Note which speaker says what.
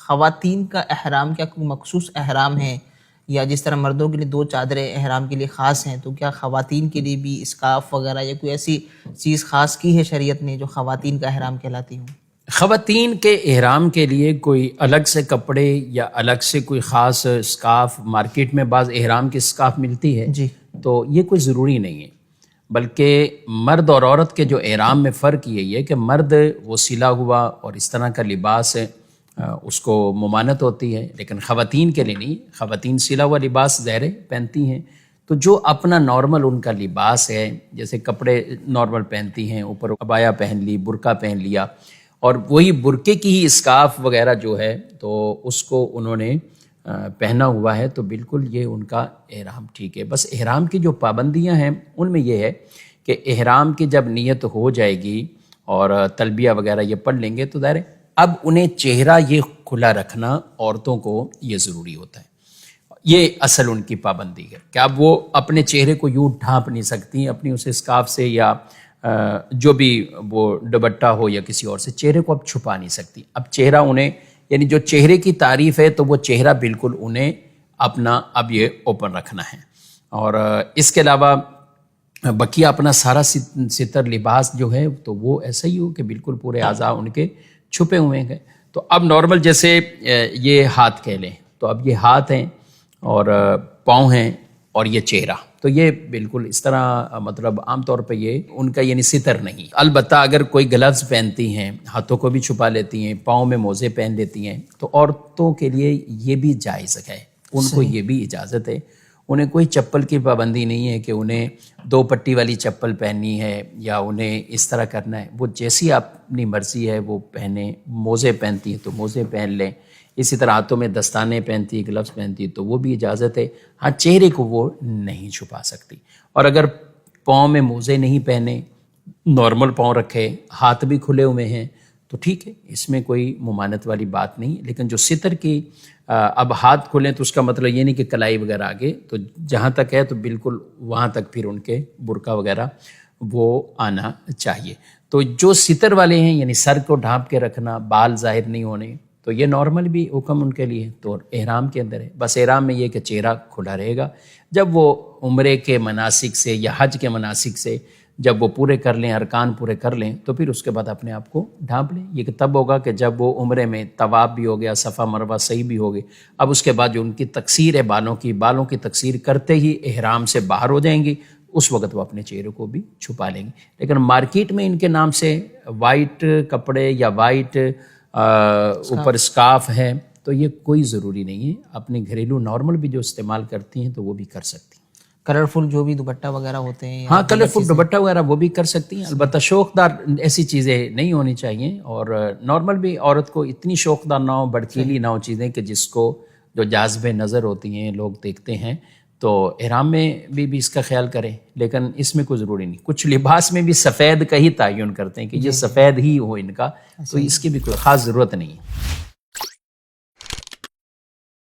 Speaker 1: خواتین کا احرام کیا کوئی مخصوص احرام ہے، یا جس طرح مردوں کے لیے 2 چادریں احرام کے لیے خاص ہیں، تو کیا خواتین کے لیے بھی اسکارف وغیرہ یا کوئی ایسی چیز خاص کی ہے شریعت نے جو خواتین کا احرام کہلاتی ہوں؟
Speaker 2: خواتین کے احرام کے لیے کوئی الگ سے کپڑے یا الگ سے کوئی خاص اسکارف، مارکیٹ میں بعض احرام کی اسکارف ملتی ہے
Speaker 1: جی،
Speaker 2: تو یہ کوئی ضروری نہیں ہے، بلکہ مرد اور عورت کے جو احرام میں فرق یہی ہے کہ مرد وہ سلا ہوا اور اس طرح کا لباس ہے، اس کو ممانعت ہوتی ہے، لیکن خواتین کے لیے نہیں، خواتین سلا ہوا لباس ظاہر پہنتی ہیں، تو جو اپنا نارمل ان کا لباس ہے، جیسے کپڑے نارمل پہنتی ہیں، اوپر عبایا پہن لی، برقع پہن لیا، اور وہی برقعے کی ہی اسکارف وغیرہ جو ہے تو اس کو انہوں نے پہنا ہوا ہے، تو بالکل یہ ان کا احرام ٹھیک ہے۔ بس احرام کی جو پابندیاں ہیں ان میں یہ ہے کہ احرام کی جب نیت ہو جائے گی اور تلبیہ وغیرہ یہ پڑھ لیں گے تو ظاہر ہے اب انہیں چہرہ یہ کھلا رکھنا عورتوں کو یہ ضروری ہوتا ہے، یہ اصل ان کی پابندی ہے کہ اب وہ اپنے چہرے کو یوں ڈھانپ نہیں سکتی اپنی اس اسکارف سے، یا جو بھی وہ دوپٹہ ہو یا کسی اور سے، چہرے کو اب چھپا نہیں سکتی۔ اب چہرہ انہیں، یعنی جو چہرے کی تعریف ہے تو وہ چہرہ بالکل انہیں اپنا اب یہ اوپن رکھنا ہے، اور اس کے علاوہ بقیہ اپنا سارا ستر لباس جو ہے تو وہ ایسا ہی ہو کہ بالکل پورے اعضاء ان کے چھپے ہوئے ہیں۔ تو اب نارمل جیسے یہ ہاتھ کہہ لیں تو اب یہ ہاتھ ہیں اور پاؤں ہیں اور یہ چہرہ، تو یہ بالکل اس طرح مطلب عام طور پہ یہ ان کا یعنی ستر نہیں۔ البتہ اگر کوئی گلوز پہنتی ہیں، ہاتھوں کو بھی چھپا لیتی ہیں، پاؤں میں موزے پہن لیتی ہیں، تو عورتوں کے لیے یہ بھی جائز ہے، ان کو یہ بھی اجازت ہے۔ انہیں کوئی چپل کی پابندی نہیں ہے کہ انہیں 2 پٹی والی چپل پہننی ہے یا انہیں اس طرح کرنا ہے، وہ جیسی اپنی مرضی ہے وہ پہنے۔ موزے پہنتی ہیں تو موزے پہن لیں، اسی طرح ہاتھوں میں دستانے پہنتی، گلوز پہنتی تو وہ بھی اجازت ہے۔ ہاں، چہرے کو وہ نہیں چھپا سکتی، اور اگر پاؤں میں موزے نہیں پہنے، نارمل پاؤں رکھے، ہاتھ بھی کھلے ہوئے ہیں تو ٹھیک ہے، اس میں کوئی ممانعت والی بات نہیں۔ لیکن جو ستر کی اب ہاتھ کھلیں تو اس کا مطلب یہ نہیں کہ کلائی وغیرہ آگے، تو جہاں تک ہے تو بالکل وہاں تک پھر ان کے برقع وغیرہ وہ آنا چاہیے۔ تو جو ستر والے ہیں یعنی سر کو ڈھانپ کے رکھنا، بال ظاہر نہیں ہونے، تو یہ نارمل بھی حکم ان کے لیے تو احرام کے اندر ہے۔ بس احرام میں یہ کہ چہرہ کھلا رہے گا۔ جب وہ عمرے کے مناسک سے یا حج کے مناسک سے جب وہ پورے کر لیں، ارکان پورے کر لیں، تو پھر اس کے بعد اپنے آپ کو ڈھانپ لیں۔ یہ تب ہوگا کہ جب وہ عمرے میں طواف بھی ہو گیا، صفا مروہ صحیح بھی ہو گئی، اب اس کے بعد جو ان کی تقصیر ہے بالوں کی تقصیر کرتے ہی احرام سے باہر ہو جائیں گی، اس وقت وہ اپنے چہرے کو بھی چھپا لیں گے۔ لیکن مارکیٹ میں ان کے نام سے وائٹ کپڑے یا وائٹ اوپر اسکارف ہے تو یہ کوئی ضروری نہیں ہے۔ اپنے گھریلو نارمل بھی جو استعمال کرتی ہیں تو وہ بھی کر سکتی ہیں۔
Speaker 1: کلرفل جو بھی دوپٹہ وغیرہ ہوتے ہیں،
Speaker 2: ہاں، کلرفل دوپٹہ وغیرہ وہ بھی کر سکتی ہیں، البتہ شوقدار ایسی چیزیں نہیں ہونی چاہیے، اور نارمل بھی عورت کو اتنی شوقدار نہ ہو، بڑکیلی نہ ہو چیزیں کہ جس کو جو جاذب نظر ہوتی ہیں لوگ دیکھتے ہیں، تو احرام میں بھی اس کا خیال کریں، لیکن اس میں کوئی ضروری نہیں۔ کچھ لباس میں بھی سفید کا ہی تعین کرتے ہیں کہ یہ سفید ہی ہو ان کا، تو اس کی بھی کوئی خاص ضرورت نہیں ہے۔